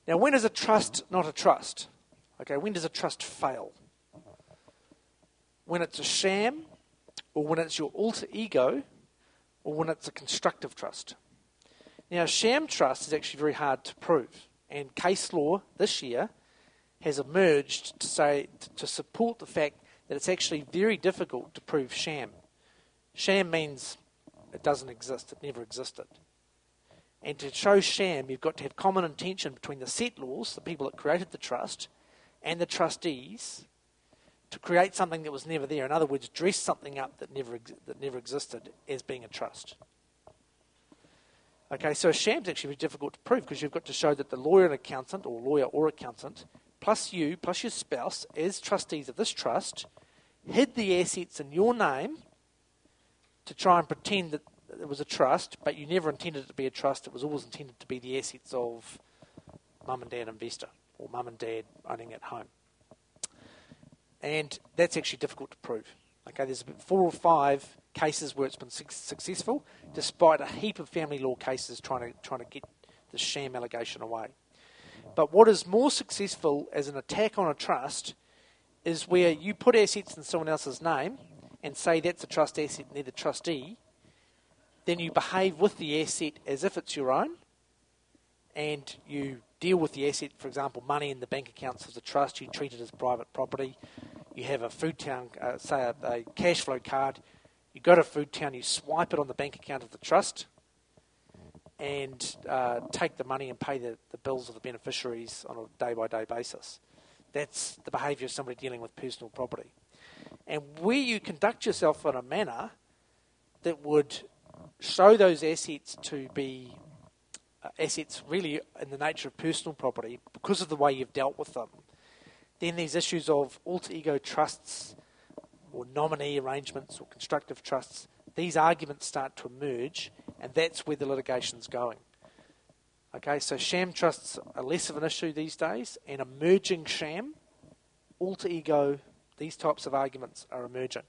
Now, when is a trust not a trust? Okay, when does a trust fail? When it's a sham, or when it's your alter ego, or when it's a constructive trust. Now, a sham trust is actually very hard to prove, and case law this year has emerged to support the fact that it's actually very difficult to prove sham. Sham means it doesn't exist, it never existed. And to show sham, you've got to have common intention between the settlors, the people that created the trust, and the trustees to create something that was never there. In other words, dress something up that never existed as being a trust. Okay, so a sham's actually very difficult to prove because you've got to show that the lawyer or accountant, plus you, plus your spouse, as trustees of this trust, hid the assets in your name to try and pretend that it was a trust, but you never intended it to be a trust. It was always intended to be the assets of mum and dad investor or mum and dad owning at home. And that's actually difficult to prove. Okay, there's been 4 or 5 cases where it's been successful, despite a heap of family law cases trying to get the sham allegation away. But what is more successful as an attack on a trust is where you put assets in someone else's name and say that's a trust asset and they're the trustee, then you behave with the asset as if it's your own, and you deal with the asset, for example, money in the bank accounts of the trust, you treat it as private property. You have a Food Town, say a cash flow card, you go to Food Town, you swipe it on the bank account of the trust, and take the money and pay the bills of the beneficiaries on a day-by-day basis. That's the behaviour of somebody dealing with personal property. And where you conduct yourself in a manner that would show those assets to be assets really in the nature of personal property because of the way you've dealt with them, then these issues of alter ego trusts or nominee arrangements or constructive trusts, these arguments start to emerge, and that's where the litigation's going. Okay, so sham trusts are less of an issue these days, and emerging sham, alter ego, these types of arguments are emerging.